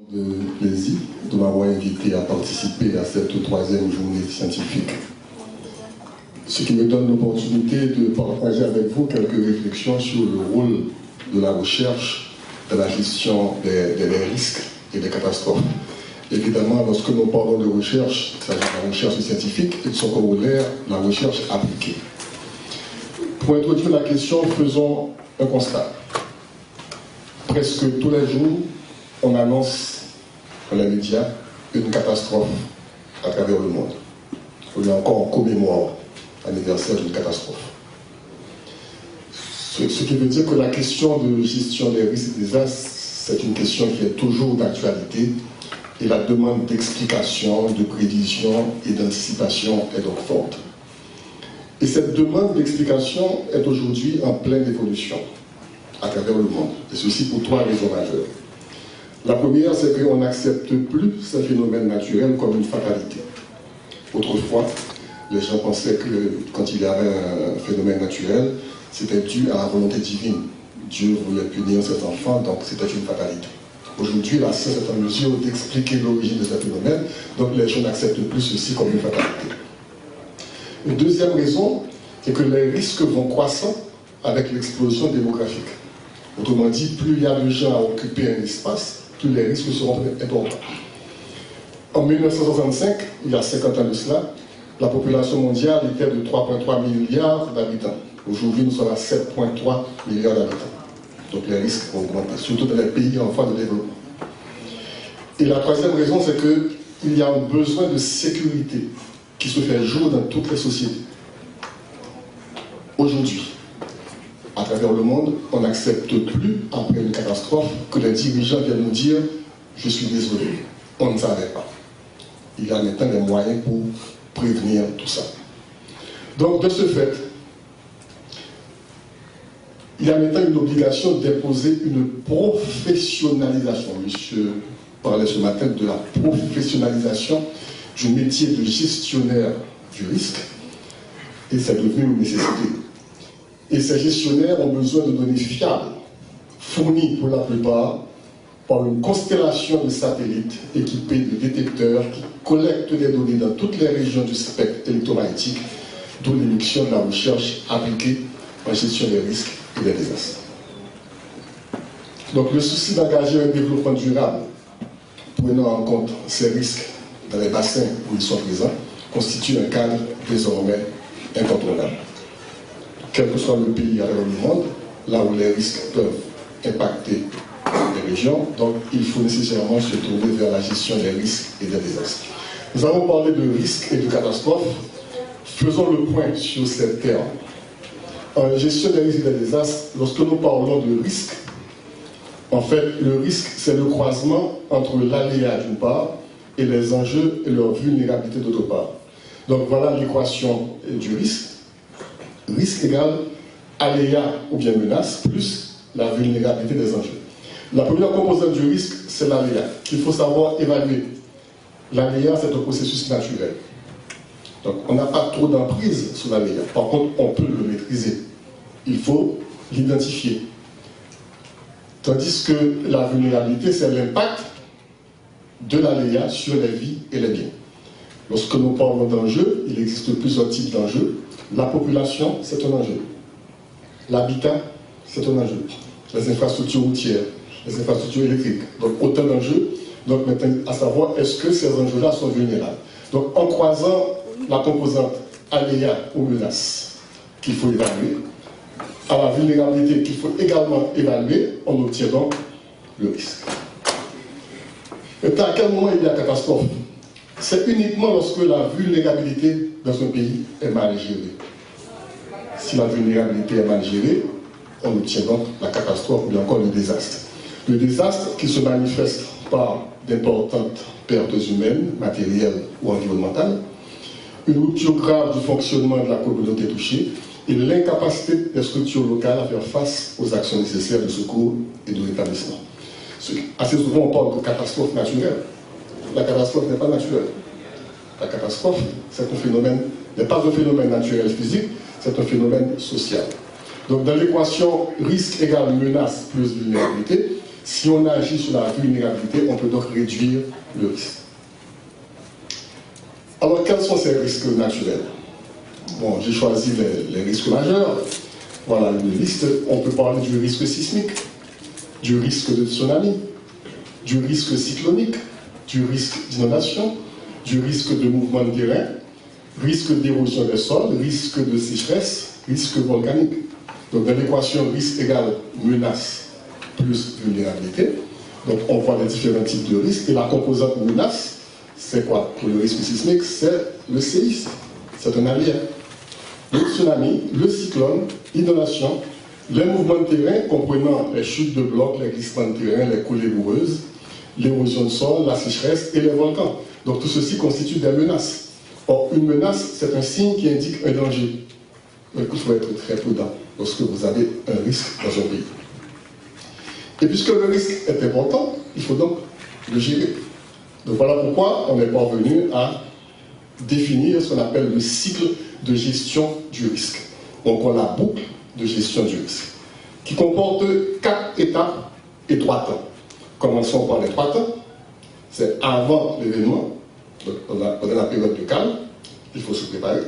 De plaisir de m'avoir invité à participer à cette troisième journée scientifique. Ce qui me donne l'opportunité de partager avec vous quelques réflexions sur le rôle de la recherche dans la gestion des risques et des catastrophes. Évidemment, lorsque nous parlons de recherche, il s'agit de la recherche scientifique et de son corollaire, la recherche appliquée. Pour introduire la question, faisons un constat. Presque tous les jours, on annonce dans les médias une catastrophe à travers le monde. On est encore en commémore l'anniversaire d'une catastrophe. Ce qui veut dire que la question de gestion des risques et des désastres, c'est une question qui est toujours d'actualité et la demande d'explication, de prévision et d'anticipation est donc forte. Et cette demande d'explication est aujourd'hui en pleine évolution à travers le monde. Et ceci pour trois raisons majeures. La première, c'est qu'on n'accepte plus ces phénomènes naturels comme une fatalité. Autrefois, les gens pensaient que quand il y avait un phénomène naturel, c'était dû à la volonté divine. Dieu voulait punir ses enfants, donc c'était une fatalité. Aujourd'hui, la science est en mesure d'expliquer l'origine de ce phénomène, donc les gens n'acceptent plus ceci comme une fatalité. Une deuxième raison, c'est que les risques vont croissant avec l'explosion démographique. Autrement dit, plus il y a de gens à occuper un espace, plus les risques seront importants. En 1965, il y a 50 ans de cela, la population mondiale était de 3,3 milliards d'habitants. Aujourd'hui, nous sommes à 7,3 milliards d'habitants. Donc les risques vont augmenter, surtout dans les pays en voie de développement. Et la troisième raison, c'est qu'il y a un besoin de sécurité qui se fait jour dans toutes les sociétés. Aujourd'hui, à travers le monde, on n'accepte plus, après une catastrophe, que les dirigeants viennent nous dire « je suis désolé, on ne savait pas ». Il y a maintenant des moyens pour prévenir tout ça. Donc, de ce fait, il y a maintenant une obligation d'imposer une professionnalisation. Monsieur parlait ce matin de la professionnalisation du métier de gestionnaire du risque, et c'est devenu une nécessité. Et ces gestionnaires ont besoin de données fiables, fournies pour la plupart par une constellation de satellites équipés de détecteurs qui collectent des données dans toutes les régions du spectre électromagnétique, d'où l'émission de la recherche appliquée en gestion des risques et des désastres. Donc le souci d'engager un développement durable, prenant en compte ces risques dans les bassins où ils sont présents, constitue un cadre désormais incontournable. Quel que soit le pays à travers le monde, là où les risques peuvent impacter les régions, donc il faut nécessairement se tourner vers la gestion des risques et des désastres. Nous avons parlé de risques et de catastrophes. Faisons le point sur ces termes. En gestion des risques et des désastres, lorsque nous parlons de risque, en fait, le risque, c'est le croisement entre l'aléa d'une part et les enjeux et leur vulnérabilité d'autre part. Donc voilà l'équation du risque. Risque égale aléa ou bien menace plus la vulnérabilité des enjeux. La première composante du risque, c'est l'aléa, qu'il faut savoir évaluer. L'aléa, c'est un processus naturel. Donc on n'a pas trop d'emprise sur l'aléa. Par contre, on peut le maîtriser. Il faut l'identifier. Tandis que la vulnérabilité, c'est l'impact de l'aléa sur les vies et les biens. Lorsque nous parlons d'enjeux, il existe plusieurs types d'enjeux. La population, c'est un enjeu. L'habitat, c'est un enjeu. Les infrastructures routières, les infrastructures électriques. Donc autant d'enjeux. Donc maintenant, à savoir, est-ce que ces enjeux-là sont vulnérables? Donc en croisant la composante aléa ou menace qu'il faut évaluer, à la vulnérabilité qu'il faut également évaluer, on obtient donc le risque. Maintenant, à quel moment il y a catastrophe? C'est uniquement lorsque la vulnérabilité dans un pays est mal gérée. Si la vulnérabilité est mal gérée, on obtient donc la catastrophe ou bien encore le désastre. Le désastre qui se manifeste par d'importantes pertes humaines, matérielles ou environnementales, une rupture grave du fonctionnement de la communauté touchée et l'incapacité des structures locales à faire face aux actions nécessaires de secours et de rétablissement. Assez souvent, on parle de catastrophe naturelle. La catastrophe n'est pas naturelle. La catastrophe, c'est un phénomène, n'est pas un phénomène naturel physique, c'est un phénomène social. Donc dans l'équation risque égale menace plus vulnérabilité, Si on agit sur la vulnérabilité, on peut donc réduire le risque. Alors, quels sont ces risques naturels? Bon, j'ai choisi les risques majeurs. Voilà une liste. On peut parler du risque sismique, du risque de tsunami, du risque cyclonique, du risque d'inondation, du risque de mouvement de terrain, risque d'érosion des sols, risque de sécheresse, risque volcanique. Donc, dans l'équation risque égale menace plus vulnérabilité. Donc, on voit les différents types de risques. Et la composante menace, c'est quoi? Pour le risque sismique, c'est le séisme. C'est un alien. Le tsunami, le cyclone, l'inondation, les mouvements de terrain comprenant les chutes de blocs, les glissements de terrain, les coulées bourreuses, l'érosion de sol, la sécheresse et les volcans. Donc tout ceci constitue des menaces. Or, une menace, c'est un signe qui indique un danger. Donc il faut être très prudent lorsque vous avez un risque dans un pays. Et puisque le risque est important, il faut donc le gérer. Donc voilà pourquoi on est parvenu à définir ce qu'on appelle le cycle de gestion du risque. Donc on a la boucle de gestion du risque, qui comporte 4 étapes et 3 temps. Commençons par les 3 temps. C'est avant l'événement, pendant la période de calme, il faut se préparer.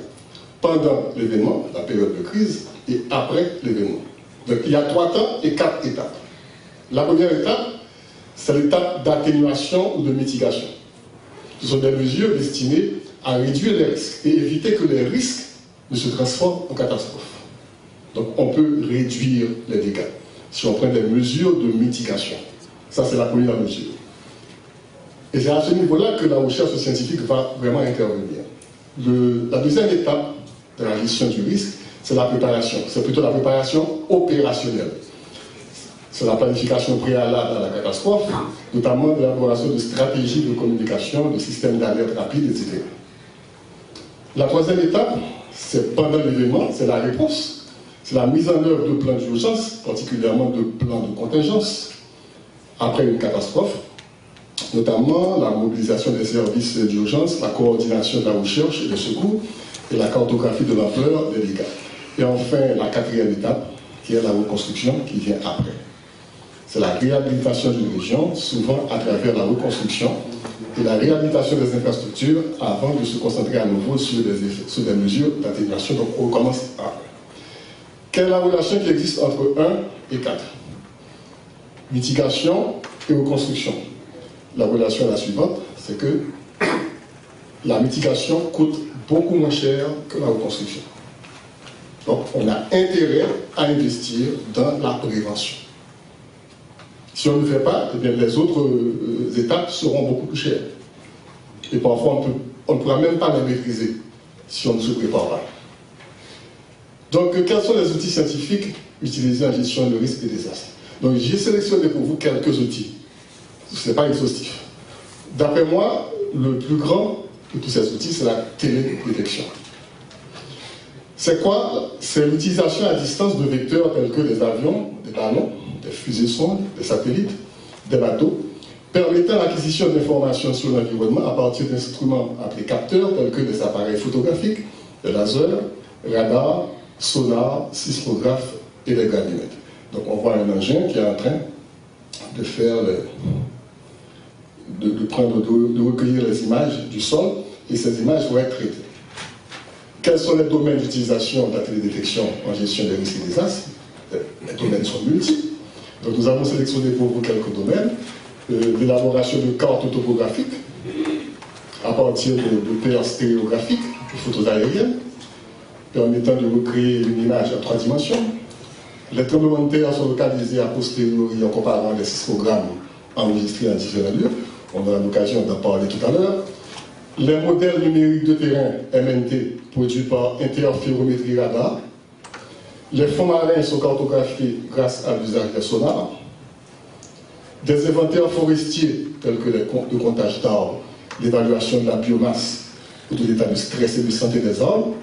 Pendant l'événement, la période de crise, et après l'événement. Donc il y a 3 temps et 4 étapes. La première étape, c'est l'étape d'atténuation ou de mitigation. Ce sont des mesures destinées à réduire les risques et éviter que les risques ne se transforment en catastrophe. Donc on peut réduire les dégâts si on prend des mesures de mitigation. Ça, c'est la première mesure. Et c'est à ce niveau-là que la recherche scientifique va vraiment intervenir. La deuxième étape de la gestion du risque, c'est la préparation. C'est plutôt la préparation opérationnelle. C'est la planification préalable à la catastrophe, notamment l'élaboration de stratégies de communication, de systèmes d'alerte rapide, etc. La troisième étape, c'est pendant l'événement, c'est la réponse. C'est la mise en œuvre de plans d'urgence, particulièrement de plans de contingence, après une catastrophe, notamment la mobilisation des services d'urgence, la coordination de la recherche et des secours, et la cartographie de l'ampleur des dégâts. Et enfin, la quatrième étape, qui est la reconstruction, qui vient après. C'est la réhabilitation d'une région, souvent à travers la reconstruction, et la réhabilitation des infrastructures avant de se concentrer à nouveau sur des mesures d'atténuation. Donc on commence après. Quelle est la relation qui existe entre 1 et 4? Mitigation et reconstruction. La relation est la suivante, c'est que la mitigation coûte beaucoup moins cher que la reconstruction. Donc on a intérêt à investir dans la prévention. Si on ne le fait pas, eh bien, les autres étapes seront beaucoup plus chères. Et parfois, on ne pourra même pas les maîtriser si on ne se prépare pas. Donc, quels sont les outils scientifiques utilisés en gestion de risques et désastres? Donc, j'ai sélectionné pour vous quelques outils. Ce n'est pas exhaustif. D'après moi, le plus grand de tous ces outils, c'est la télédétection. C'est quoi? C'est l'utilisation à distance de vecteurs tels que des avions, des ballons, des fusées sondes, des satellites, des bateaux, permettant l'acquisition d'informations sur l'environnement à partir d'instruments appelés capteurs tels que des appareils photographiques, des lasers, radars, sonars, sismographes et des gravimètres. Donc on voit un engin qui est en train de faire de recueillir les images du sol et ces images vont être traitées. Quels sont les domaines d'utilisation de la télédétection en gestion des risques et des désastres? Les domaines sont multiples. Donc nous avons sélectionné pour vous quelques domaines. L'élaboration de cartes topographiques à partir de paires stéréographiques, de photos aériennes, permettant de recréer une image en 3 dimensions. Les tremblements de terre sont localisés a posteriori en comparant les sismogrammes enregistrés en différents lieux. On aura l'occasion d'en parler tout à l'heure. Les modèles numériques de terrain MNT produits par interférométrie radar. Les fonds marins sont cartographiés grâce à l'usage des sonars. Des inventaires forestiers tels que le comptage d'arbres, l'évaluation de la biomasse ou de l'état de stress et de santé des arbres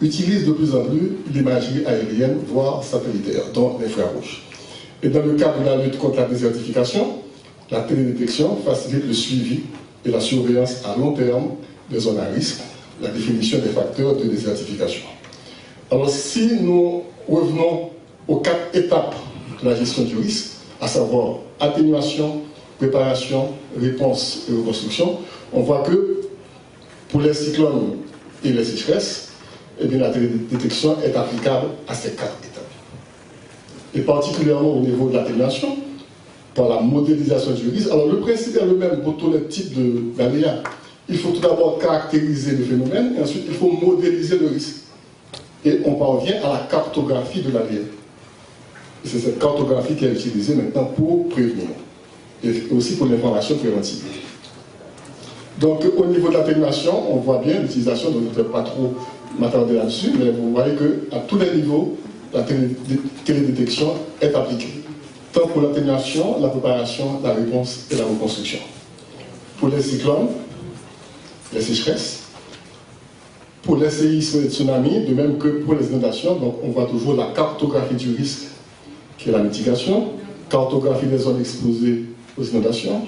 utilisent de plus en plus l'imagerie aérienne, voire satellitaire, dont l'infrarouge. Et dans le cadre de la lutte contre la désertification, la télédétection facilite le suivi et la surveillance à long terme des zones à risque, la définition des facteurs de désertification. Alors si nous revenons aux 4 étapes de la gestion du risque, à savoir atténuation, préparation, réponse et reconstruction, on voit que pour les cyclones et les sécheresses, eh bien, la télédétection est applicable à ces 4 étapes. Et particulièrement au niveau de l'atténuation, par la modélisation du risque. Alors le principe est le même pour tous les types d'aléas. Il faut tout d'abord caractériser le phénomène, et ensuite il faut modéliser le risque. Et on parvient à la cartographie de l'aléa. Et c'est cette cartographie qui est utilisée maintenant pour prévenir, et aussi pour l'information préventive. Donc au niveau de l'atténuation, on voit bien l'utilisation, donc je ne vais pas trop m'attarder là-dessus, mais vous voyez qu'à tous les niveaux, la télédétection est appliquée. Tant pour l'atténuation, la préparation, la réponse et la reconstruction. Pour les cyclones, les sécheresses, pour les séismes et les tsunamis, de même que pour les inondations, donc on voit toujours la cartographie du risque, qui est la mitigation, cartographie des zones exposées aux inondations,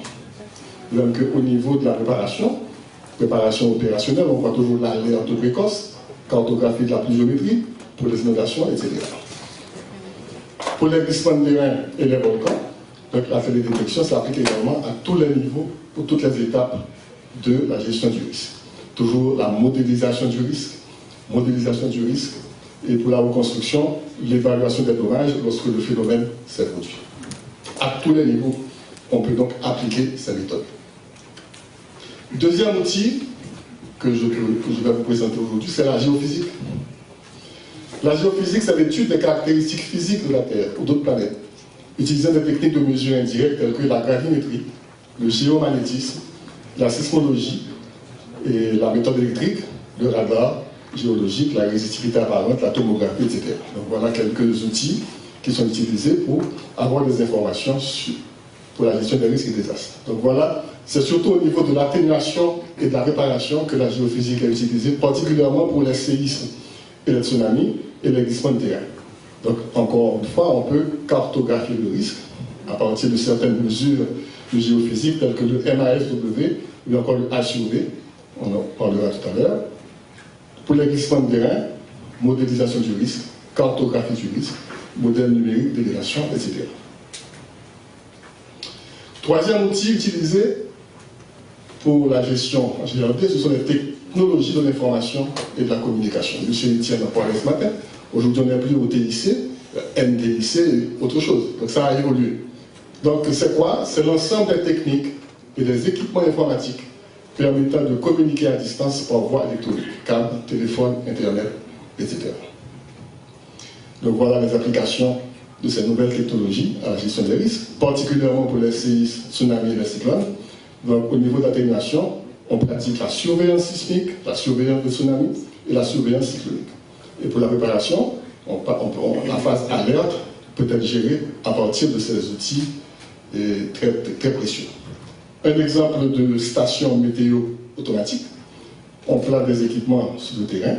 de même qu'au niveau de la préparation opérationnelle, on voit toujours l'alerte précoce, cartographie de la pluviométrie, pour les inondations, etc. Pour les glissements de terrain et les volcans, donc la télédétection s'applique également à tous les niveaux, pour toutes les étapes de la gestion du risque. Toujours la modélisation du risque, et pour la reconstruction, l'évaluation des dommages lorsque le phénomène s'est produit. À tous les niveaux, on peut donc appliquer ces méthodes. Deuxième outil que je vais vous présenter aujourd'hui, c'est la géophysique. La géophysique, c'est l'étude des caractéristiques physiques de la Terre ou d'autres planètes, utilisant des techniques de mesure indirectes telles que la gravimétrie, le géomagnétisme, la sismologie et la méthode électrique, le radar géologique, la résistivité apparente, la tomographie, etc. Donc voilà quelques outils qui sont utilisés pour avoir des informations pour la gestion des risques et des désastres. Donc voilà, c'est surtout au niveau de l'atténuation et de la réparation que la géophysique est utilisée, particulièrement pour les séismes et les tsunamis et les glissements de terrain. Donc encore une fois, on peut cartographier le risque à partir de certaines mesures de géophysique telles que le MASW ou encore le HUV, on en parlera tout à l'heure. Pour les glissements de terrain, modélisation du risque, cartographie du risque, modèle numérique, délégation, etc. Troisième outil utilisé pour la gestion en GRD, ce sont les technologies de l'information et de la communication. M. Etienne en parlait ce matin. Aujourd'hui, on n'est plus au TIC, NDIC et autre chose. Donc ça a évolué. Donc c'est quoi? C'est l'ensemble des techniques et des équipements informatiques permettant de communiquer à distance par voie électronique, câble, téléphone, Internet, etc. Donc voilà les applications de ces nouvelles technologies à la gestion des risques, particulièrement pour les séismes, tsunamis et les cyclones. Donc au niveau d'atténuation, on pratique la surveillance sismique, la surveillance de tsunami et la surveillance cyclonique. Et pour la préparation, la phase alerte peut être gérée à partir de ces outils très, très précieux. Un exemple de station météo automatique, on place des équipements sur le terrain,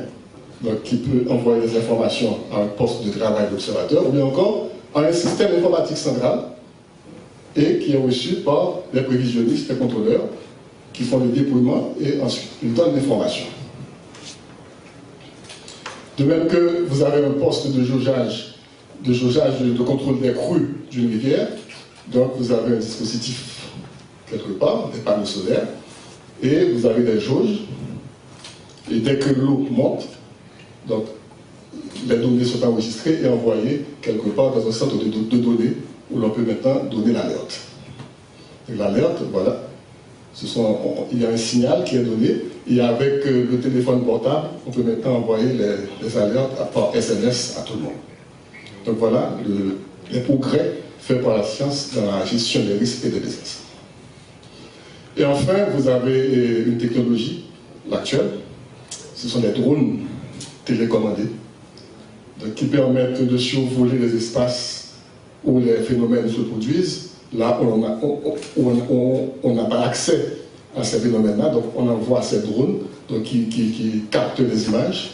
donc qui peut envoyer des informations à un poste de travail d'observateur, ou bien encore à un système informatique central, et qui est reçu par les prévisionnistes et contrôleurs, qui font le déploiement et ensuite ils donnent l'information. De même que vous avez un poste de jaugeage de contrôle des crues d'une rivière, donc vous avez un dispositif quelque part, des panneaux solaires, et vous avez des jauges, et dès que l'eau monte, donc les données sont enregistrées et envoyées quelque part dans un centre de données où l'on peut maintenant donner l'alerte. L'alerte, voilà, il y a un signal qui est donné, et avec le téléphone portable, on peut maintenant envoyer les alertes par SMS à tout le monde. Donc voilà les progrès faits par la science dans la gestion des risques et des désastres. Et enfin, vous avez une technologie, l'actuelle, ce sont les drones télécommandés, donc, qui permettent de survoler les espaces où les phénomènes se produisent, là où on n'a pas accès à ces phénomènes-là, donc on envoie ces drones donc, qui captent les images.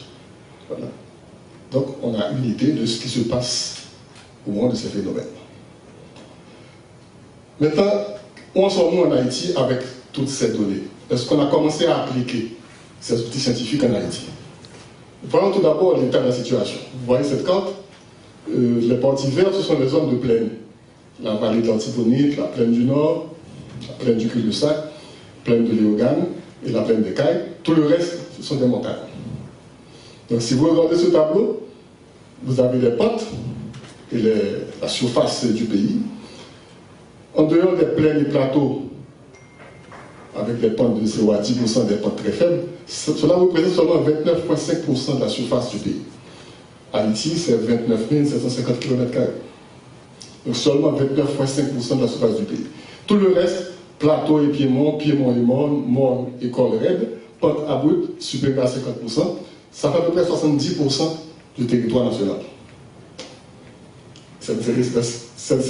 Voilà. Donc on a une idée de ce qui se passe au moment de ces phénomènes. Maintenant, où en sommes-nous en Haïti avec toutes ces données? Est-ce qu'on a commencé à appliquer ces outils scientifiques en Haïti? Voyons tout d'abord l'état de la situation. Vous voyez cette carte? Les parties vertes, ce sont les zones de plaine. la vallée de l'Antibonite, la plaine du Nord, la plaine du Cul-de-Sac, la plaine de Léogane et la plaine des Cailles. Tout le reste, ce sont des montagnes. Donc si vous regardez ce tableau, vous avez les pentes et la surface du pays. En dehors des plaines et plateaux, avec les pentes de 0 à 10% des pentes très faibles, cela représente seulement 29,5% de la surface du pays. Haïti, c'est 29 750 km². Donc seulement 29,5% de la surface du pays. Tout le reste, plateau et piémont, piémont et morne et col raide, pente abrupte supérieure à 50%, ça fait à peu près 70% du territoire national. C'est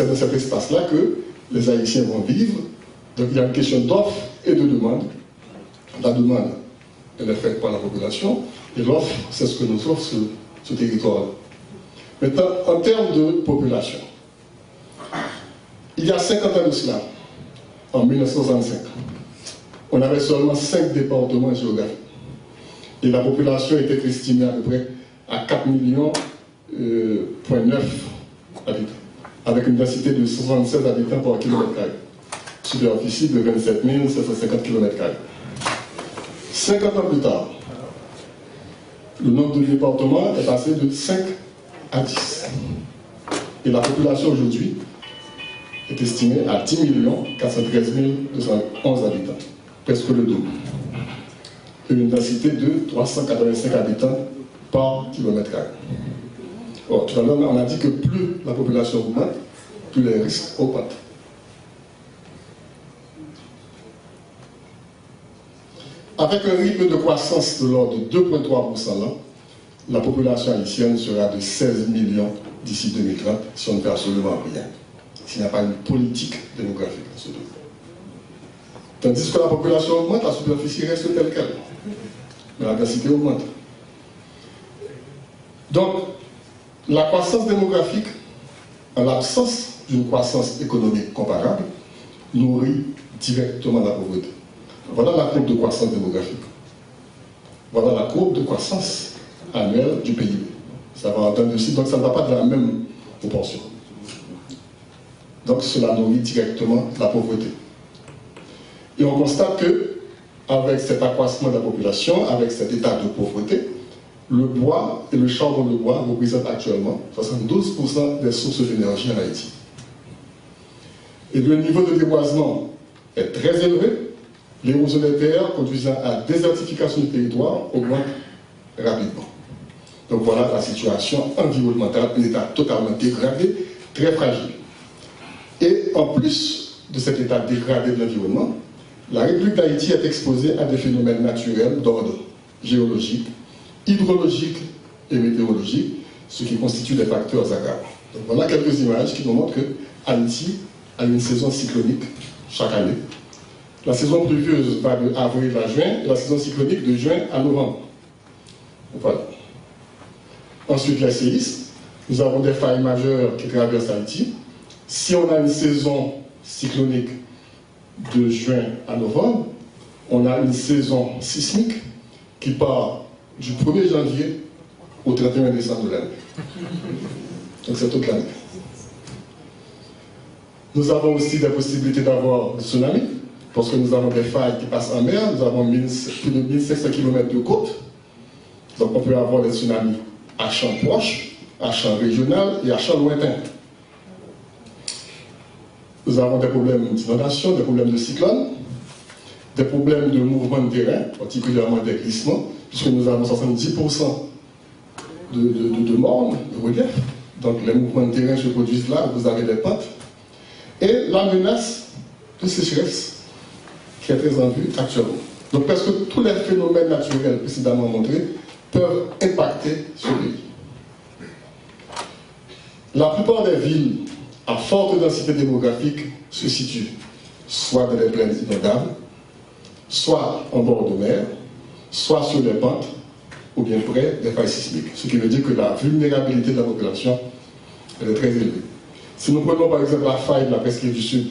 dans cet espace-là que les Haïtiens vont vivre. Donc il y a une question d'offre et de demande. La demande, elle est faite par la population, et l'offre, c'est ce que nous offre ce territoire-là. Maintenant, en termes de population, il y a 50 ans de cela, en 1965, on avait seulement 5 départements géographiques. Et la population était estimée à peu près à 4,9 millions habitants, avec une densité de 76 habitants par kilomètre carré, superficie de 27 750 km². 50 ans plus tard, le nombre de départements est passé de 5 à 10. Et la population aujourd'hui est estimée à 10 413 211 habitants, presque le double. Et une densité de 385 habitants par kilomètre carré. Or, tout à l'heure, on a dit que plus la population augmente, plus les risques augmentent. Avec un rythme de croissance de l'ordre de 2,3% là, la population haïtienne sera de 16 millions d'ici 2030 si on ne fait absolument rien. S'il n'y a pas une politique démographique dans ce domaine. Tandis que la population augmente, la superficie reste telle qu'elle. Mais la densité augmente. Donc, la croissance démographique, en l'absence d'une croissance économique comparable, nourrit directement la pauvreté. Voilà la courbe de croissance démographique. Voilà la courbe de croissance annuelle du PIB. Ça va entendre aussi, donc ça ne va pas de la même proportion. Donc cela nourrit directement la pauvreté. Et on constate que, avec cet accroissement de la population, avec cet état de pauvreté, le bois et le charbon de bois représentent actuellement 72% des sources d'énergie en Haïti. Et le niveau de déboisement est très élevé. L'érosion des terres conduisant à la désertification du territoire augmente rapidement. Donc voilà la situation environnementale, un état totalement dégradé, très fragile. Et en plus de cet état dégradé de l'environnement, la République d'Haïti est exposée à des phénomènes naturels d'ordre géologique, hydrologique et météorologique, ce qui constitue des facteurs aggravants. Donc voilà quelques images qui nous montrent que Haïti a une saison cyclonique chaque année. La saison pluvieuse va de avril à juin et la saison cyclonique de juin à novembre. Voilà. Ensuite, les séismes. Nous avons des failles majeures qui traversent Haïti. Si on a une saison cyclonique de juin à novembre, on a une saison sismique qui part du 1er janvier au 31 décembre de l'année. Donc c'est toute l'année. Nous avons aussi des possibilités d'avoir des tsunamis, parce que nous avons des failles qui passent en mer, nous avons plus de 1500 km de côte, donc on peut avoir des tsunamis à champ proche, à champ régional et à champ lointain. Nous avons des problèmes d'inondation, des problèmes de cyclone, des problèmes de mouvement de terrain, particulièrement des glissements, puisque nous avons 70% de mornes, de relief. Donc les mouvements de terrain se produisent là, vous avez des pentes. Et la menace de sécheresse qui est très en vue actuellement. Donc presque tous les phénomènes naturels précédemment montrés peuvent impacter ce pays. La plupart des villes à forte densité démographique se situent soit dans les plaines inondables, soit en bord de mer, soit sur les pentes, ou bien près des failles sismiques. Ce qui veut dire que la vulnérabilité de la population elle est très élevée. Si nous prenons par exemple la faille de la presqu'île du Sud,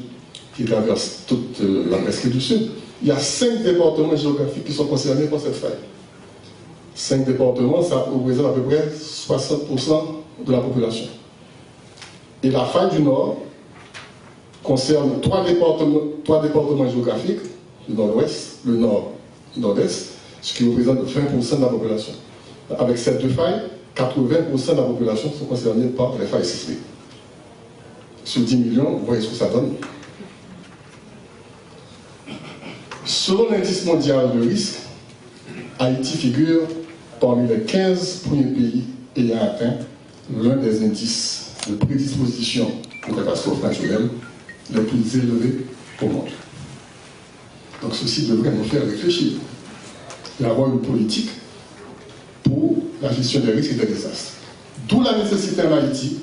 qui traverse toute la presqu'île du Sud, il y a 5 départements géographiques qui sont concernés par cette faille. 5 départements, ça représente à peu près 60% de la population. Et la faille du Nord, concerne trois départements géographiques, le nord-ouest, le nord, le nord-est, ce qui représente 20% de la population. Avec ces deux failles, 80% de la population sont concernés par les failles sismiques. Sur 10 millions, vous voyez ce que ça donne. Selon l'indice mondial de risque, Haïti figure parmi les 15 premiers pays ayant atteint l'un des indices de prédisposition aux catastrophes naturelles les plus élevés au monde. Donc ceci devrait nous faire réfléchir et avoir une politique pour la gestion des risques et des désastres. D'où la nécessité en Haïti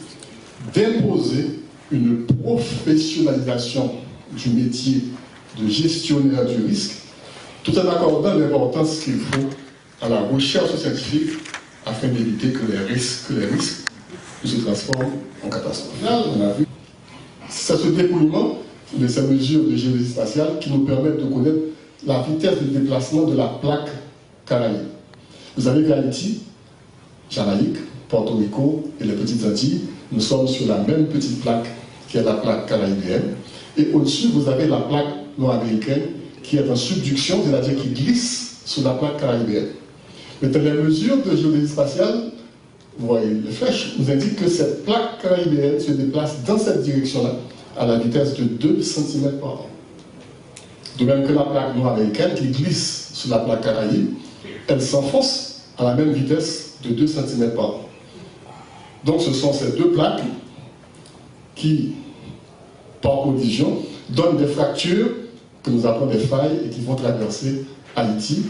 d'imposer une professionnalisation du métier de gestionnaire du risque, tout en accordant l'importance qu'il faut à la recherche scientifique afin d'éviter que les risques se transforment en catastrophe. On a vu, c'est ce déploiement de ces mesures de géodésie spatiale qui nous permettent de connaître la vitesse de déplacement de la plaque Caraïbe. Vous savez qu'Haïti, Jamaïque, Porto Rico et les Petites Antilles, nous sommes sur la même petite plaque qui est la plaque caribéenne. Et au-dessus, vous avez la plaque nord-américaine qui est en subduction, c'est-à-dire qui glisse sur la plaque caribéenne. Maintenant, les mesures de géodésie spatiale, vous voyez les flèches, nous indiquent que cette plaque caribéenne se déplace dans cette direction-là à la vitesse de 2 cm par an. De même que la plaque nord-américaine qui glisse sur la plaque caraïbe, elle s'enfonce à la même vitesse de 2 cm par an. Donc ce sont ces deux plaques qui, par collision, donnent des fractures que nous appelons des failles et qui vont traverser Haïti.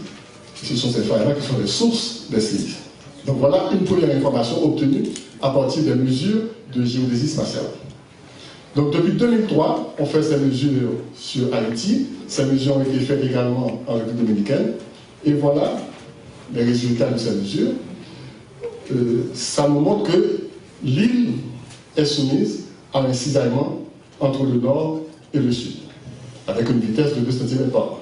Ce sont ces failles-là qui sont les sources des séismes. Donc voilà une première information obtenue à partir des mesures de géodésie spatiale. Donc depuis 2003, on fait ces mesures sur Haïti. Ces mesures ont été faites également en République dominicaine. Et voilà les résultats de ces mesures. Ça nous montre que l'île est soumise à un cisaillement entre le nord et le sud, avec une vitesse de 2 cm par an.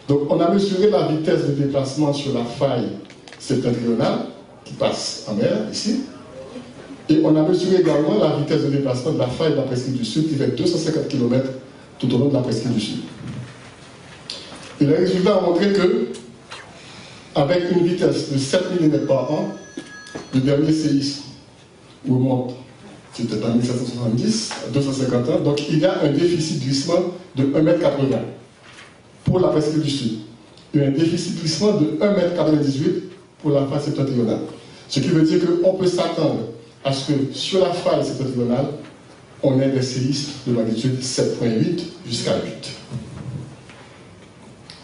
Donc on a mesuré la vitesse de déplacement sur la faille septentrionale, qui passe en mer, ici, et on a mesuré également la vitesse de déplacement de la faille de la presqu'île du Sud, qui fait 250 km tout au long de la presqu'île du Sud. Et les résultats ont montré que, avec une vitesse de 7 mm par an, le dernier séisme remonte, c'était en 1770, à 250 ans, donc il y a un déficit glissement de 1,80 m pour la presqu'île du Sud, et un déficit glissement de 1,98 m pour la faille septentrionale. Ce qui veut dire qu'on peut s'attendre à ce que sur la faille septentrionale, on ait des séismes de magnitude 7,8 jusqu'à 8.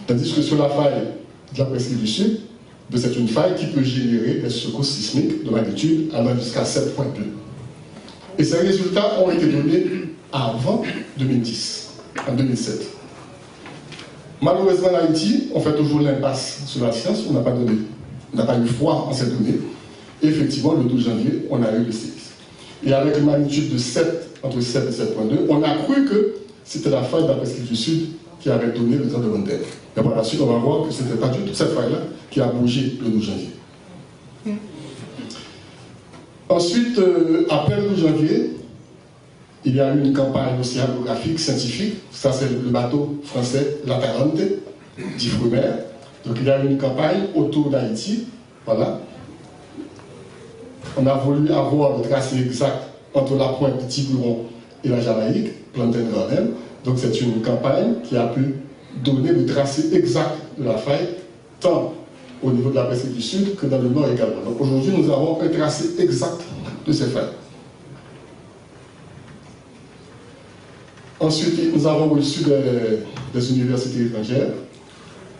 Tandis que sur la faille de la presqu'île du Sud, c'est une faille qui peut générer des secousses sismiques de magnitude allant jusqu'à 7,2. Et ces résultats ont été donnés avant 2010, en 2007. Malheureusement, en Haïti, on fait toujours l'impasse sur la science, on n'a pas eu foi en ces données. Et effectivement, le 12 janvier, on a eu le séisme. Et avec une magnitude de 7, entre 7 et 7,2, on a cru que c'était la faille de la presqu'île du Sud qui avait donné le tremblement de terre. Et par la suite, on va voir que ce n'était pas du tout cette faille-là qui a bougé le 12 janvier. Ensuite, après le 12 janvier, il y a eu une campagne océanographique, scientifique. Ça, c'est le bateau français La Tarente, dit Frumer. Donc, il y a eu une campagne autour d'Haïti. Voilà. On a voulu avoir le tracé exact entre la pointe de Tiburon et la Jamaïque, Plantain Garden. Donc, c'est une campagne qui a pu donner le tracé exact de la faille, tant au niveau de la presqu'île du Sud que dans le Nord également. Donc, aujourd'hui, nous avons un tracé exact de ces failles. Ensuite, nous avons reçu des universités étrangères.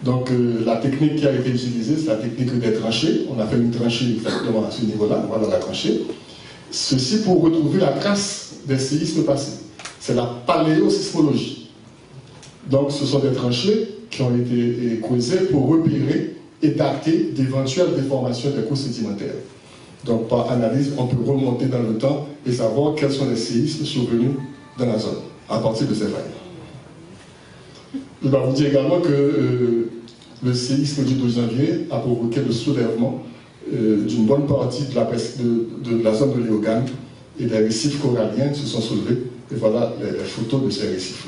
Donc, la technique qui a été utilisée, c'est la technique des tranchées. On a fait une tranchée exactement à ce niveau-là, voilà la tranchée. Ceci pour retrouver la trace des séismes passés. C'est la paléosismologie. Donc, ce sont des tranchées qui ont été creusées pour repérer et dater d'éventuelles déformations des couches sédimentaires. Donc, par analyse, on peut remonter dans le temps et savoir quels sont les séismes survenus dans la zone, à partir de ces failles. Je dois vous dire également que le séisme du 12 janvier a provoqué le soulèvement d'une bonne partie de la zone de Léogane, et les récifs coralliens se sont soulevés Et voilà les photos de ces récifs.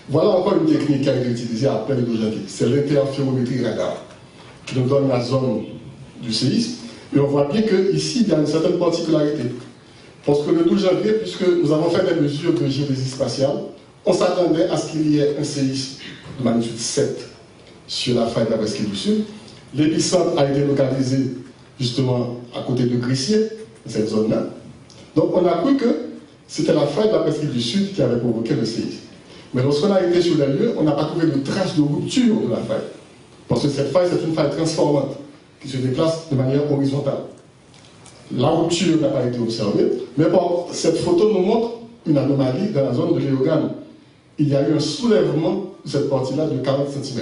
Voilà encore une technique qui a été utilisée après le 12 janvier. C'est l'interférométrie radar qui nous donne la zone du séisme. Et on voit bien qu'ici, il y a une certaine particularité. Parce que le 12 janvier, puisque nous avons fait des mesures de géodésie spatiale, on s'attendait à ce qu'il y ait un séisme de magnitude 7 sur la faille de la presqu'île du Sud. L'épicentre a été localisé justement à côté de Grissier, cette zone-là. Donc on a cru que c'était la faille de la presqu'île du Sud qui avait provoqué le séisme. Mais lorsqu'on a été sur les lieux, on n'a pas trouvé de traces de rupture de la faille. Parce que cette faille, c'est une faille transformante qui se déplace de manière horizontale. La rupture n'a pas été observée, mais bon, cette photo nous montre une anomalie dans la zone de Léogane. Il y a eu un soulèvement de cette partie-là de 40 cm.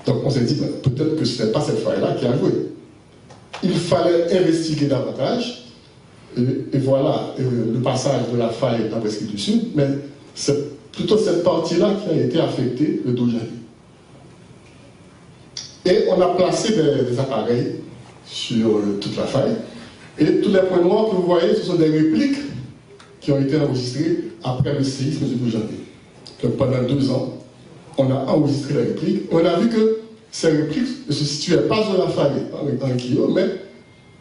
Donc on s'est dit, peut-être que ce n'était pas cette faille-là qui a joué. Il fallait investiguer davantage, et voilà le passage de la faille de la presqu'île du Sud, mais c'est plutôt cette partie-là qui a été affectée le 12 janvier. Et on a placé des appareils sur toute la faille, et tous les points noirs que vous voyez, ce sont des répliques qui ont été enregistrées après le séisme du 12 janvier. Donc pendant 2 ans, on a enregistré les répliques, et on a vu que ces répliques ne se situaient pas sur la faille en Kyo, mais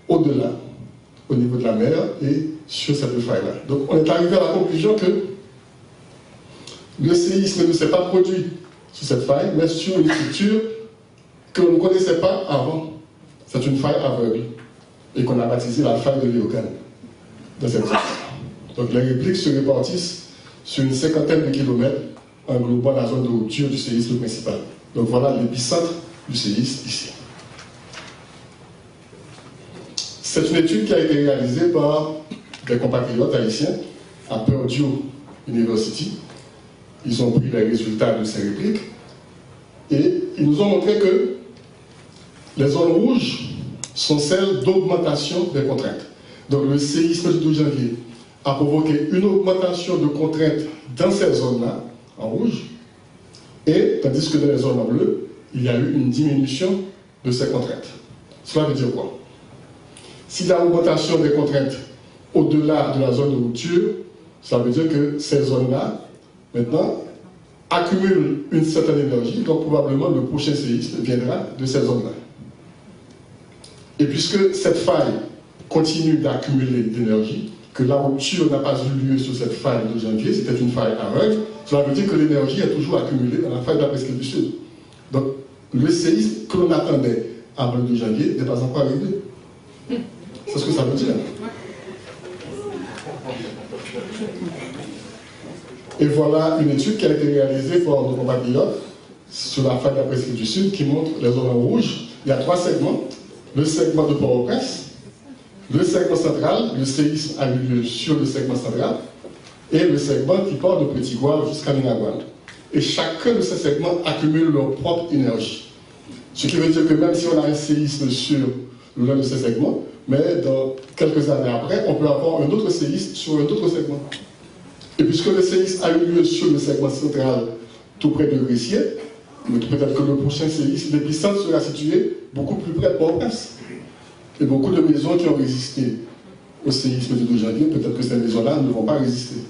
au-delà, au niveau de la mer et sur cette faille-là. Donc on est arrivé à la conclusion que le séisme ne s'est pas produit sur cette faille, mais sur une structure que l'on ne connaissait pas avant. C'est une faille aveugle et qu'on a baptisée la faille de Léogane dans cette zone. Donc les répliques se répartissent sur une 50aine de kilomètres englobant la zone de rupture du séisme principal. Donc voilà l'épicentre du séisme ici. C'est une étude qui a été réalisée par des compatriotes haïtiens à Purdue University. Ils ont pris les résultats de ces répliques et ils nous ont montré que les zones rouges sont celles d'augmentation des contraintes. Donc le séisme du 12 janvier a provoqué une augmentation de contraintes dans ces zones-là, en rouge, et tandis que dans les zones en bleu, il y a eu une diminution de ces contraintes. Cela veut dire quoi? Si la augmentation des contraintes au-delà de la zone de rupture, ça veut dire que ces zones-là, maintenant, accumulent une certaine énergie, donc probablement le prochain séisme viendra de ces zones-là. Et puisque cette faille continue d'accumuler de l'énergie, que la rupture n'a pas eu lieu sur cette faille de janvier, c'était une faille aveugle, cela veut dire que l'énergie est toujours accumulée dans la faille de la presqu'île du Sud. Donc, le séisme que l'on attendait avant le 2 janvier n'est pas encore arrivé. C'est ce que ça veut dire. Et voilà une étude qui a été réalisée par nos compatriotes sur la faille de la presqu'île du Sud qui montre les zones en rouge. Il y a 3 segments. Le segment de Port-au-Prince, le segment central, le séisme a eu lieu sur le segment central, et le segment qui part de Petit-Gouave jusqu'à Minagouane. Et chacun de ces segments accumule leur propre énergie. Ce qui veut dire que même si on a un séisme sur l'un de ces segments, mais dans quelques années après, on peut avoir un autre séisme sur un autre segment. Et puisque le séisme a eu lieu sur le segment central, tout près de Grissier, peut-être que le prochain séisme, l'épicentre sera situé beaucoup plus près de Port-au-Prince. Et beaucoup de maisons qui ont résisté au séisme du 12 janvier, peut-être que ces maisons-là ne vont pas résister.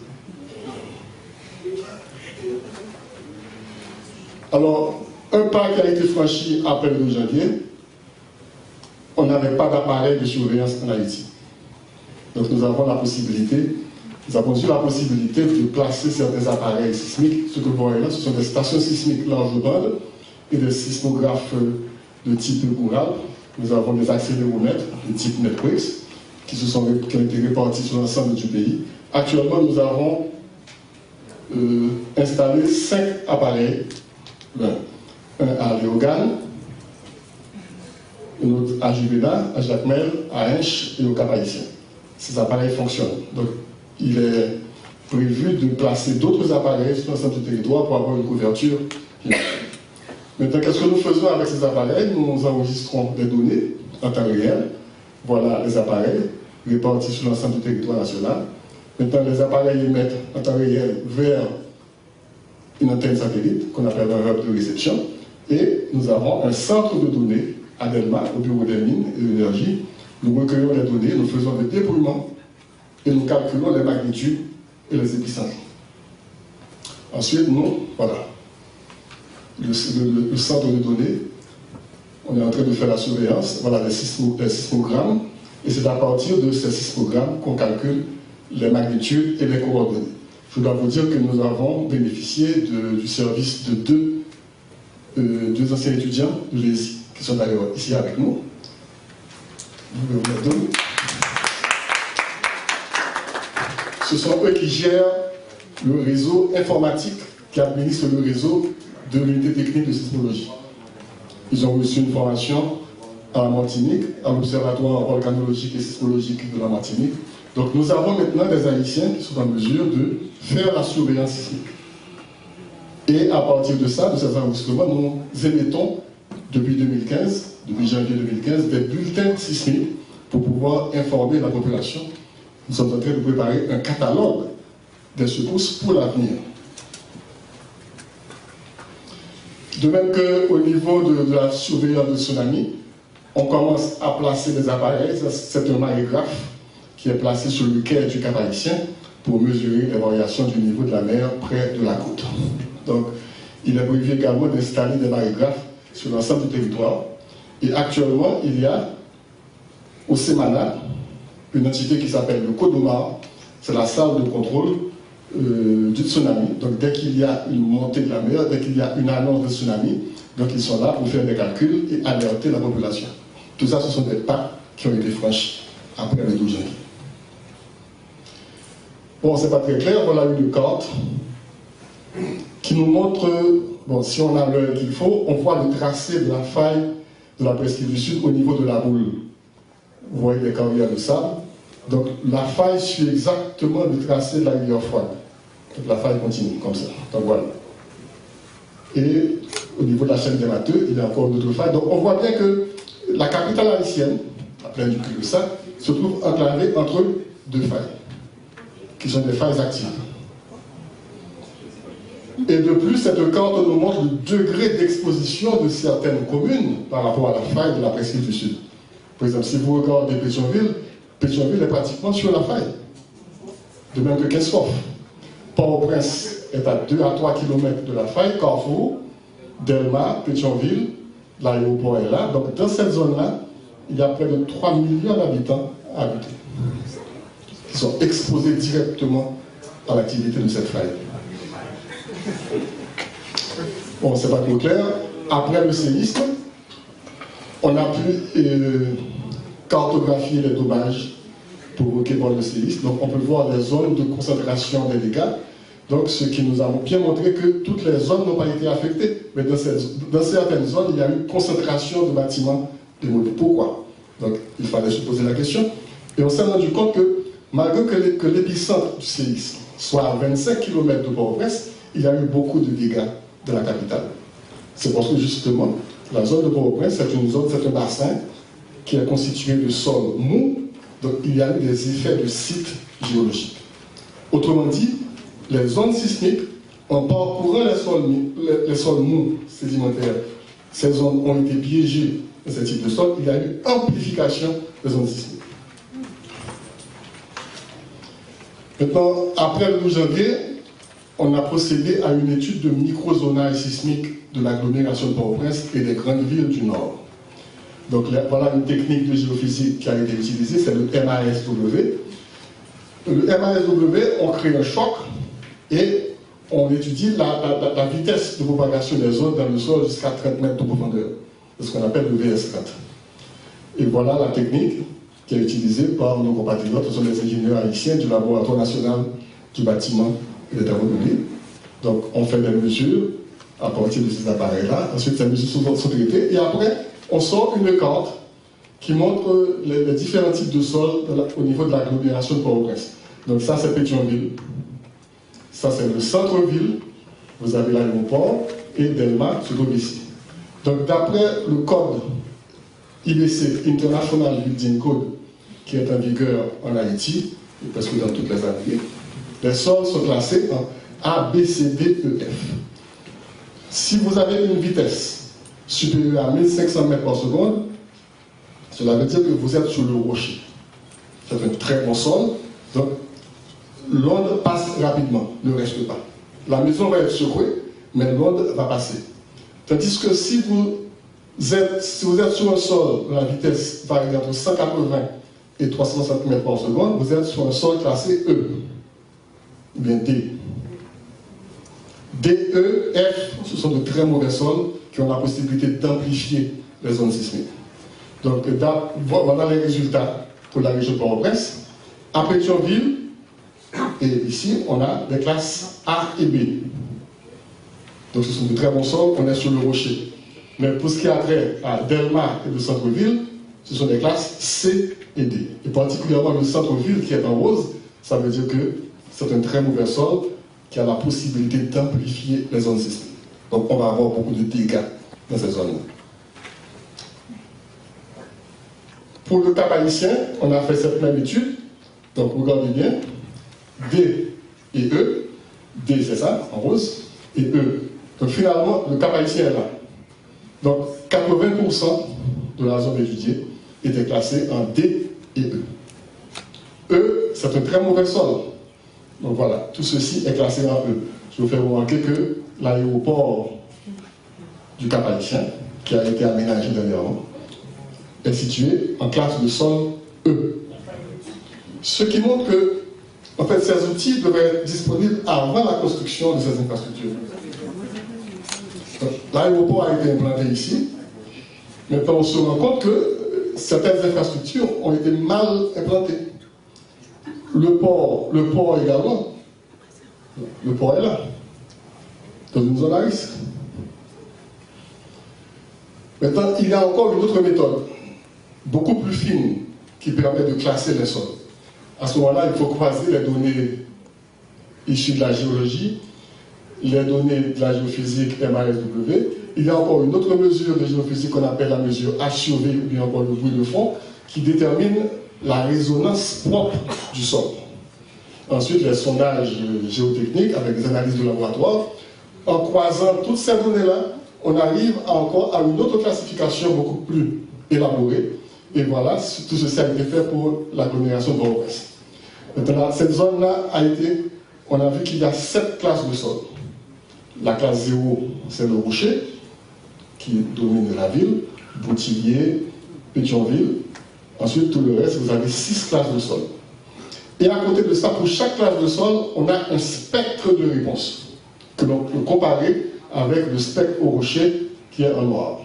Alors, un pas qui a été franchi après le 12 janvier, on n'avait pas d'appareil de surveillance en Haïti. Donc nous avons la possibilité, nous avons eu la possibilité de placer certains appareils sismiques. Ce que vous voyez là, ce sont des stations sismiques large bande et des sismographes de type rural. Nous avons des accéléromètres de type Networks qui ont été répartis sur l'ensemble du pays. Actuellement, nous avons installé 5 appareils. Un à Léogane, un autre à Juvena, à Jacmel, à Hinche et au Cap-Haïtien. Ces appareils fonctionnent. Donc, il est prévu de placer d'autres appareils sur l'ensemble du territoire pour avoir une couverture. Maintenant, qu'est-ce que nous faisons avec ces appareils? Nous enregistrons des données en temps réel. Voilà les appareils répartis sur l'ensemble du territoire national. Maintenant, les appareils émettent en temps réel vers une antenne satellite qu'on appelle un hub de réception. Et nous avons un centre de données à Delma, au bureau des mines et de l'énergie. Nous recueillons les données, nous faisons des dépouillements et nous calculons les magnitudes et les épicentres. Ensuite, nous, voilà, le centre de données, on est en train de faire la surveillance, voilà les sismogrammes, et c'est à partir de ces sismogrammes qu'on calcule les magnitudes et les coordonnées. Je dois vous dire que nous avons bénéficié du service de deux anciens étudiants de l'ESI, qui sont d'ailleurs ici avec nous. Ce sont eux qui gèrent le réseau informatique qui administre le réseau de l'unité technique de sismologie. Ils ont reçu une formation à la Martinique, à l'Observatoire volcanologique et sismologique de la Martinique. Donc nous avons maintenant des Haïtiens qui sont en mesure de faire la surveillance sismique. Et à partir de ça, de ces enregistrements, nous émettons depuis 2015, depuis janvier 2015, des bulletins sismiques pour pouvoir informer la population. Nous sommes en train de préparer un catalogue des secousses pour l'avenir. De même qu'au niveau de la surveillance de tsunami, on commence à placer des appareils. C'est un marégraphe qui est placé sur le quai du Cap Haïtien pour mesurer les variations du niveau de la mer près de la côte. Donc, il est prévu également d'installer des marégraphes sur l'ensemble du territoire. Et actuellement, il y a au Semana une entité qui s'appelle le Codomar. C'est la salle de contrôle du tsunami. Donc, dès qu'il y a une montée de la mer, dès qu'il y a une annonce de tsunami, donc ils sont là pour faire des calculs et alerter la population. Tout ça, ce sont des pas qui ont été franchis après le 12 janvier. Bon, c'est pas très clair, voilà une carte qui nous montre, bon, si on a l'œil qu'il faut, on voit le tracé de la faille de la presqu'île du Sud au niveau de la boule. Vous voyez les carrières de sable. Donc la faille suit exactement le tracé de la rivière Froide. Donc la faille continue comme ça. Donc voilà. Et au niveau de la chaîne des Matheux, il y a encore d'autres failles. Donc on voit bien que la capitale haïtienne, la plaine du Cul-de-Sac, se trouve enclavée entre deux failles, qui sont des failles actives. Et de plus, cette carte nous montre le degré d'exposition de certaines communes par rapport à la faille de la presqu'île du Sud. Par exemple, si vous regardez Pétionville, Pétionville est pratiquement sur la faille, de même que Kensoff. Port-au-Prince est à 2 à 3 km de la faille, Carrefour, Delma, Pétionville, l'aéroport est là. Donc dans cette zone-là, il y a près de 3 millions d'habitants à habiter, qui sont exposés directement à l'activité de cette faille. Bon, c'est pas trop clair. Après le séisme, on a pu cartographier les dommages provoqués par le séisme. Donc on peut voir les zones de concentration des dégâts. Donc ce qui nous a bien montré que toutes les zones n'ont pas été affectées. Mais dans certaines zones, il y a eu concentration de bâtiments démolis. Pourquoi? Donc il fallait se poser la question. Et on s'est rendu compte que malgré que l'épicentre du séisme soit à 25 km de Port-au-Prince, il y a eu beaucoup de dégâts de la capitale. C'est parce que justement, la zone de Port-au-Prince, c'est une zone, c'est un bassin qui est constitué de sols mous, donc il y a eu des effets de site géologique. Autrement dit, les zones sismiques, en parcourant les sols mous sédimentaires, ces zones ont été piégées de ce type de sol, il y a eu amplification des zones sismiques. Maintenant, après le 12 janvier, on a procédé à une étude de microzonage sismique de l'agglomération de Port-au-Prince et des grandes villes du Nord. Donc voilà une technique de géophysique qui a été utilisée, c'est le MASW. Le MASW, on crée un choc et on étudie la vitesse de propagation des zones dans le sol jusqu'à 30 mètres de profondeur. C'est ce qu'on appelle le VS30. Et voilà la technique qui est utilisée par nos compatriotes, ce sont les ingénieurs haïtiens du Laboratoire national du bâtiment et des travaux publics. Donc on fait des mesures à partir de ces appareils-là. Ensuite, ces mesures sont traitées et après, on sort une carte qui montre les différents types de sols au niveau de l'agglomération de Port-au-Prince. Donc ça, c'est Pétionville. Ça, c'est le centre-ville. Vous avez l'aéroport et Delma se trouve ici. Donc d'après le code IBC, International Building Code, qui est en vigueur en Haïti, et presque dans toutes les années, les sols sont classés en A, B, C, D, E, F. Si vous avez une vitesse supérieure à 1500 mètres par seconde, cela veut dire que vous êtes sur le rocher. C'est un très bon sol, Donc, l'onde passe rapidement, ne reste pas. La maison va être secouée, mais l'onde va passer. Tandis que si vous êtes sur un sol, la vitesse varie entre 180 et 360 mètres par seconde, vous êtes sur un sol classé E, ou bien D. D, E, F, ce sont de très mauvais sols qui ont la possibilité d'amplifier les zones sismiques. Donc, voilà les résultats pour la région de Port-au-Prince. À Pétionville, et ici, on a des classes A et B. Donc, ce sont de très bons sols, on est sur le rocher. Mais pour ce qui a trait à Delma et le centre-ville, ce sont des classes C et D. Et particulièrement le centre-ville qui est en rose, ça veut dire que c'est un très mauvais sol qui a la possibilité d'amplifier les zones sismiques. Donc, on va avoir beaucoup de dégâts dans ces zones-là. Pour le Cap haïtien, on a fait cette même étude. Donc, regardez bien. D et E. D, c'est ça, en rose. Et E. Donc, finalement, le Cap haïtien est là. Donc, 80% de la zone étudiée était classée en D et E. E, c'est un très mauvais sol. Donc, voilà, tout ceci est classé en E. Je vous fais remarquer que l'aéroport du Cap haïtien, qui a été aménagé dernièrement, est situé en classe de sol E. Ce qui montre que, en fait, ces outils devaient être disponibles avant la construction de ces infrastructures. L'aéroport a été implanté ici. Maintenant, on se rend compte que certaines infrastructures ont été mal implantées. Le port également. Le port est là, dans une zone à risque. Maintenant, il y a encore une autre méthode, beaucoup plus fine, qui permet de classer les sols. À ce moment-là, il faut croiser les données issues de la géologie, les données de la géophysique MASW. Il y a encore une autre mesure de géophysique qu'on appelle la mesure HUV, ou bien encore le bruit de fond, qui détermine la résonance propre du sol. Ensuite, les sondages géotechniques avec des analyses de laboratoire. En croisant toutes ces données-là, on arrive encore à une autre classification beaucoup plus élaborée. Et voilà, tout ceci a été fait pour l'agglomération de Port-au-Prince. Maintenant, cette zone-là a été, on a vu qu'il y a 7 classes de sol. La classe 0, c'est le rocher, qui domine la ville, Boutillier, Pétionville. Ensuite, tout le reste, vous avez 6 classes de sol. Et à côté de ça, pour chaque classe de sol, on a un spectre de réponse que l'on peut comparer avec le spectre au rocher qui est en noir.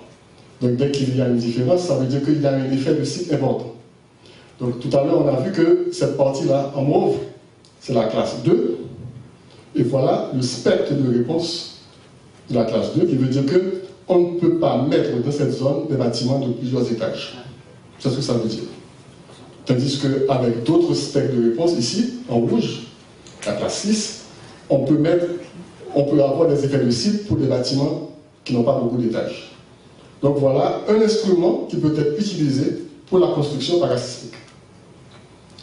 Donc dès qu'il y a une différence, ça veut dire qu'il y a un effet de cycle important. Donc tout à l'heure, on a vu que cette partie-là, en mauve, c'est la classe 2. Et voilà le spectre de réponse de la classe 2, qui veut dire qu'on ne peut pas mettre dans cette zone des bâtiments de plusieurs étages. C'est ce que ça veut dire. Tandis qu'avec d'autres spectres de réponse, ici, en rouge, la classe 6, on peut avoir des effets de cycle pour des bâtiments qui n'ont pas beaucoup d'étages. Donc voilà un instrument qui peut être utilisé pour la construction parasismique.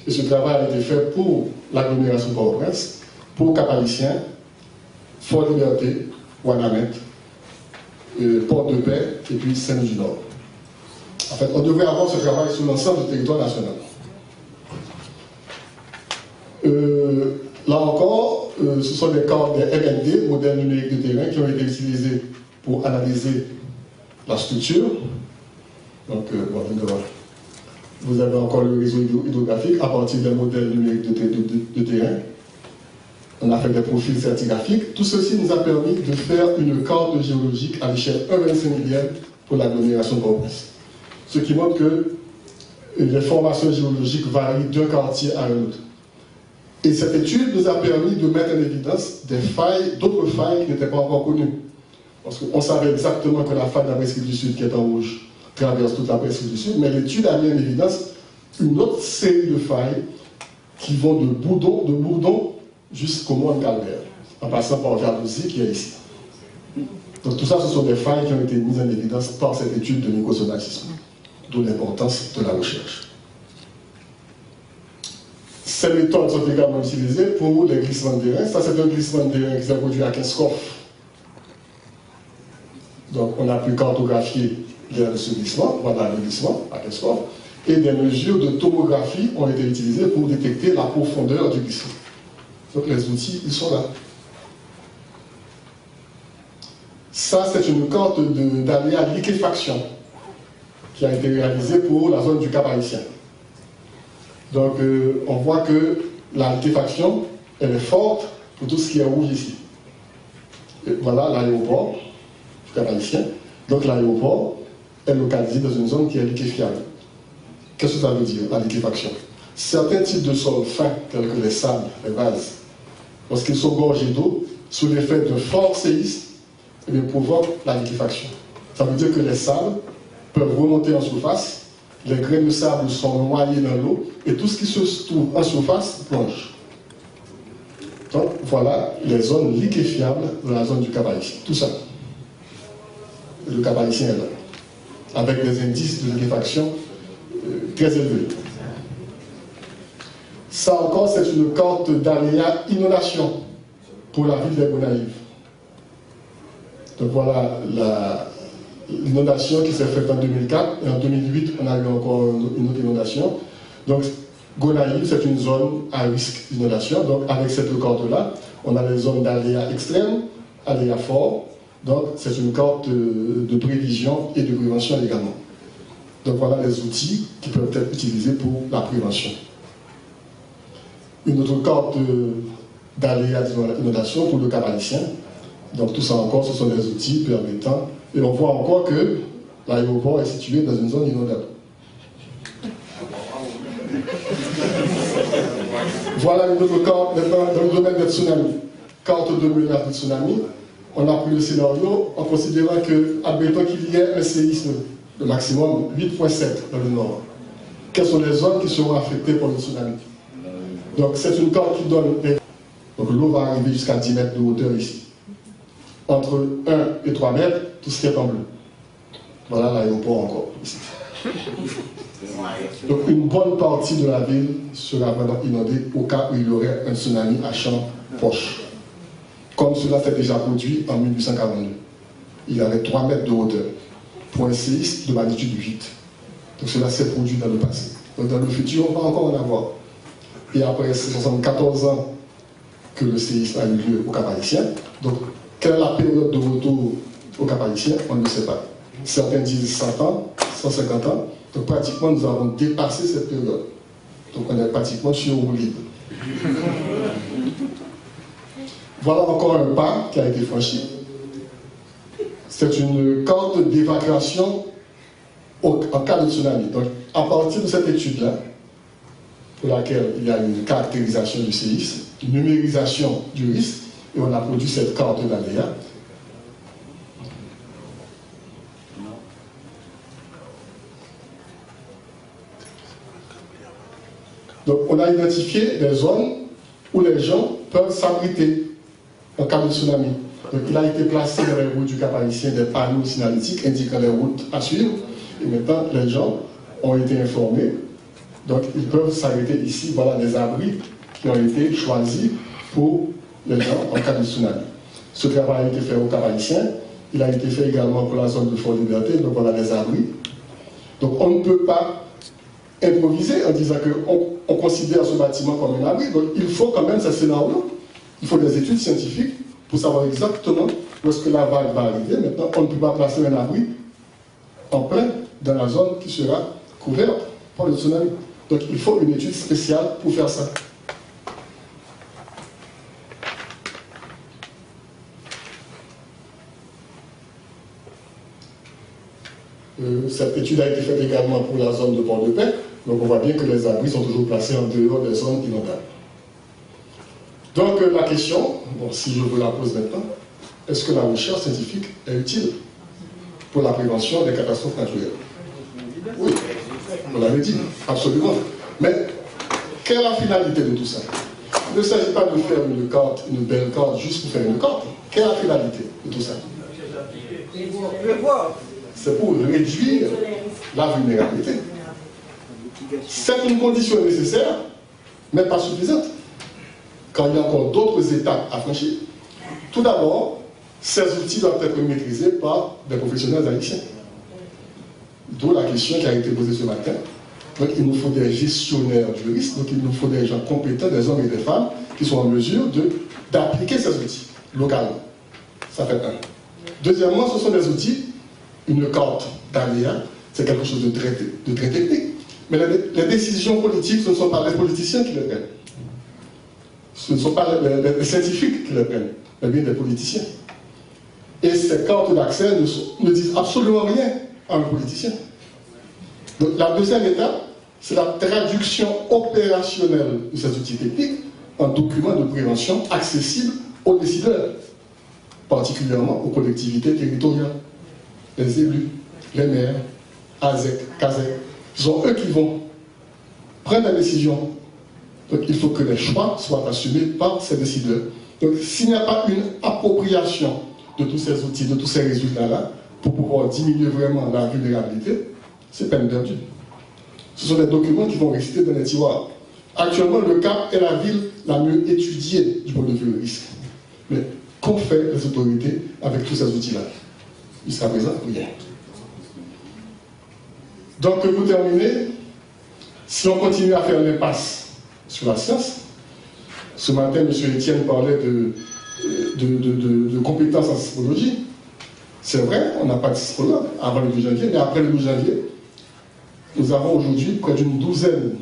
Et ce travail a été fait pour l'agglomération de Port-au-Prince, pour Cap-Haïtien, Fort-Liberté, Ouanamet, Port-de-Paix et puis Seine-du-Nord. En fait, on devrait avoir ce travail sur l'ensemble du territoire national. Là encore, ce sont des cartes des MND, modèles numériques de terrain, qui ont été utilisés pour analyser la structure. Donc, vous avez encore le réseau hydrographique à partir des modèles numériques de terrain. On a fait des profils stratigraphiques. Tout ceci nous a permis de faire une carte géologique à l'échelle 1,25 millième pour l'agglomération de Port-au-Prince. Ce qui montre que les formations géologiques varient d'un quartier à un autre. Et cette étude nous a permis de mettre en évidence des failles, d'autres failles qui n'étaient pas encore connues. Parce qu'on savait exactement que la faille de la presqu'île du Sud, qui est en rouge, traverse toute la presqu'île du Sud, mais l'étude a mis en évidence une autre série de failles qui vont de Bourdon jusqu'au Mont Calvaire, en passant par Jalousie qui est ici. Donc tout ça, ce sont des failles qui ont été mises en évidence par cette étude de microsomatisme, d'où l'importance de la recherche. Ces méthodes sont également utilisées pour les glissements de terrain. Ça, c'est un glissement de terrain qui s'est produit à Kinskov. Donc, on a pu cartographier ce glissement, voilà le glissement à Kinskov. et des mesures de tomographie ont été utilisées pour détecter la profondeur du glissement. Donc les outils, ils sont là. Ça, c'est une carte d'aléa liquéfaction qui a été réalisée pour la zone du Cap-Haïtien. Donc, on voit que la liquéfaction, elle est forte pour tout ce qui est rouge ici. Et voilà l'aéroport du Cap-Haïtien. Donc, l'aéroport est localisé dans une zone qui est liquéfiable. Qu'est-ce que ça veut dire, la liquéfaction? Certains types de sols fins, tels que les sables, les vases, lorsqu'ils sont gorgés d'eau, sous l'effet de forts séismes, provoquent la liquéfaction. Ça veut dire que les sables peuvent remonter en surface, les grains de sable sont noyés dans l'eau, et tout ce qui se trouve en surface plonge. Donc, voilà les zones liquéfiables dans la zone du Cap-Haïtien. Tout ça. Le Cap-Haïtien est là, avec des indices de liquéfaction très élevés. Ça encore, c'est une carte d'aléa inondation pour la ville de Gonaïves. Donc voilà l'inondation qui s'est faite en 2004, et en 2008, on a eu encore une autre inondation. Donc, Gonaïves, c'est une zone à risque d'inondation. Donc, avec cette carte-là, on a les zones d'aléa extrême, aléa fort. Donc, c'est une carte de prévision et de prévention également. Donc, voilà les outils qui peuvent être utilisés pour la prévention. Une autre carte d'aléa d'inondation pour le Cap-Haïtien. Donc, tout ça encore, ce sont des outils permettant. Et on voit encore que l'aéroport est situé dans une zone inondable. Voilà une autre carte dans le domaine des tsunamis. Carte de menace de tsunami. On a pris le scénario en considérant que, admettons qu'il y ait un séisme de maximum 8,7 dans le nord. Quelles sont les zones qui seront affectées par le tsunami? Donc c'est une carte qui donne. Donc l'eau va arriver jusqu'à 10 mètres de hauteur ici. Entre 1 et 3 mètres, tout ce qui est en bleu. Voilà l'aéroport encore ici. Donc une bonne partie de la ville sera vraiment inondée au cas où il y aurait un tsunami à champ proche. Comme cela s'est déjà produit en 1842. Il y avait 3 mètres de hauteur pour un séisme de magnitude 8. Donc cela s'est produit dans le passé. Donc dans le futur, on va encore en avoir. Et après 74 ans que le séisme a eu lieu au Cap-Haïtien, donc quelle est la période de retour au Cap-Haïtien? On ne sait pas. Certains disent 100 ans, 150 ans. Donc pratiquement, nous avons dépassé cette période. Donc on est pratiquement sur roue libre. Voilà encore un pas qui a été franchi. C'est une carte d'évacuation en cas de tsunami. Donc à partir de cette étude-là, pour laquelle il y a une caractérisation du séisme, une numérisation du risque, et on a produit cette carte d'aléa. Donc on a identifié des zones où les gens peuvent s'abriter en cas de tsunami. Donc il a été placé dans les routes du Cap-Haïtien des panneaux signalétiques indiquant les routes à suivre, et maintenant les gens ont été informés. Donc ils peuvent s'arrêter ici. Voilà des abris qui ont été choisis pour les gens en cas de tsunami. Ce travail a été fait au Cap-Haïtien. Il a été fait également pour la zone de Fort-Liberté. Donc voilà les abris. Donc on ne peut pas improviser en disant qu'on considère ce bâtiment comme un abri. Donc il faut quand même ce scénario. Il faut des études scientifiques pour savoir exactement où est-ce que la vague va arriver. Maintenant, on ne peut pas placer un abri en plein dans la zone qui sera couverte par le tsunami. Donc il faut une étude spéciale pour faire ça. Cette étude a été faite également pour la zone de Port-de-Paix. Donc on voit bien que les abris sont toujours placés en dehors des zones inondables. Donc la question, bon, si je vous la pose maintenant, est-ce que la recherche scientifique est utile pour la prévention des catastrophes naturelles? Oui, on l'avait dit, absolument. Mais quelle est la finalité de tout ça? Il ne s'agit pas de faire une carte, une belle carte, juste pour faire une carte. Quelle est la finalité de tout ça? C'est pour réduire la vulnérabilité. C'est une condition nécessaire, mais pas suffisante. Quand il y a encore d'autres étapes à franchir. Tout d'abord, ces outils doivent être maîtrisés par des professionnels haïtiens. D'où la question qui a été posée ce matin. Donc il nous faut des gestionnaires du risque, donc il nous faut des gens compétents, des hommes et des femmes qui sont en mesure d'appliquer ces outils localement. Ça fait un. Deuxièmement, ce sont des outils, une carte d'aléa, c'est quelque chose de très technique. Mais les décisions politiques, ce ne sont pas les politiciens qui les prennent. Ce ne sont pas les scientifiques qui les prennent, mais bien des politiciens. Et ces cartes d'accès ne disent absolument rien à un politicien. Donc la deuxième étape, c'est la traduction opérationnelle de ces outils techniques en documents de prévention accessibles aux décideurs, particulièrement aux collectivités territoriales, les élus, les maires, ASEC, CASEC. Ce sont eux qui vont prendre la décision. Donc il faut que les choix soient assumés par ces décideurs. Donc s'il n'y a pas une appropriation de tous ces outils, de tous ces résultats-là, pour pouvoir diminuer vraiment la vulnérabilité, c'est peine perdue. Ce sont des documents qui vont rester dans les tiroirs. Actuellement, le Cap est la ville la mieux étudiée du point de vue du risque. Mais qu'ont fait les autorités avec tous ces outils-là? Jusqu'à présent, rien. Donc, pour terminer, si on continue à faire l'impasse sur la science, ce matin, M. Etienne parlait de compétences en sismologie. C'est vrai, on n'a pas de sismologue avant le 12 janvier, mais après le 12 janvier, nous avons aujourd'hui près d'une douzaine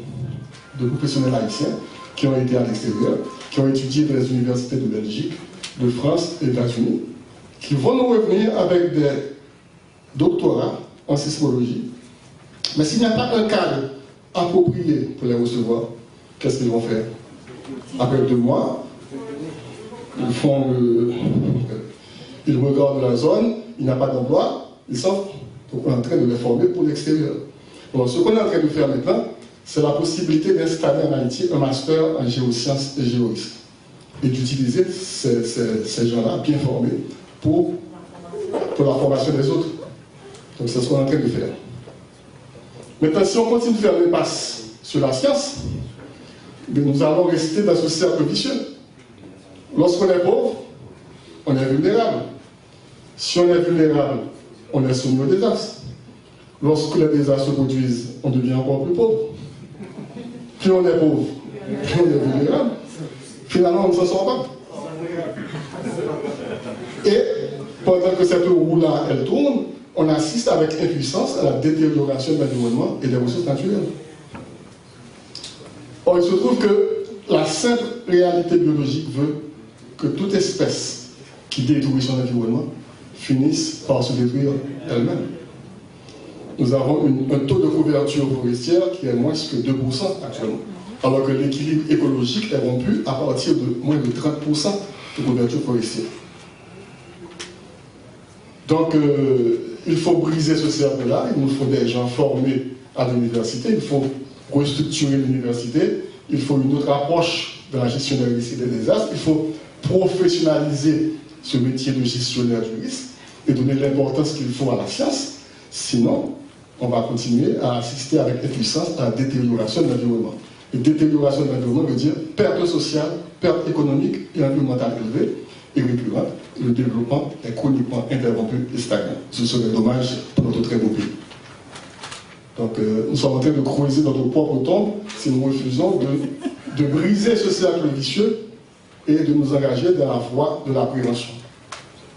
de professionnels haïtiens qui ont été à l'extérieur, qui ont étudié dans les universités de Belgique, de France et des États-Unis, qui vont nous revenir avec des doctorats en sismologie. Mais s'il n'y a pas un cadre approprié pour les recevoir, qu'est-ce qu'ils vont faire? Après 2 mois, ils regardent la zone, il n'y a pas d'emploi, ils sortent. Donc on est en train de les former pour l'extérieur. Alors ce qu'on est en train de faire maintenant, c'est la possibilité d'installer en Haïti un master en géosciences et géorisque. Et d'utiliser ces gens-là bien formés pour la formation des autres. Donc c'est ce qu'on est en train de faire. Maintenant, si on continue de faire l'impasse sur la science, nous allons rester dans ce cercle vicieux. Lorsqu'on est pauvre, on est vulnérable. Si on est vulnérable, on est soumis au désastre. Lorsque les désastres se produisent, on devient encore plus pauvre. Plus on est pauvre, plus on est vulnérable. Finalement, on ne s'en sort pas. Et pendant que cette roue-là, elle tourne, on assiste avec impuissance à la détérioration de l'environnement et des ressources naturelles. Or, il se trouve que la simple réalité biologique veut que toute espèce qui détruit son environnement finisse par se détruire elle-même. Nous avons un taux de couverture forestière qui est moins que 2% actuellement, alors que l'équilibre écologique est rompu à partir de moins de 30% de couverture forestière. Donc, il faut briser ce cercle-là, il nous faut des gens formés à l'université, il faut restructurer l'université, il faut une autre approche de la gestion des risques et des désastres, il faut professionnaliser ce métier de gestionnaire du risque et donner l'importance qu'il faut à la science, sinon on va continuer à assister avec impuissance à la détérioration de l'environnement. Et détérioration de l'environnement veut dire perte sociale, perte économique et environnementale élevée et récurrente. Le développement est chroniquement interrompu et stagnant. Ce serait dommage pour notre très beau pays. Donc nous sommes en train de creuser notre propre tombe si nous refusons de briser ce cercle vicieux et de nous engager dans la voie de la prévention.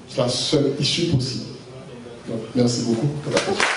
C'est la seule issue possible. Donc, merci beaucoup pour la question.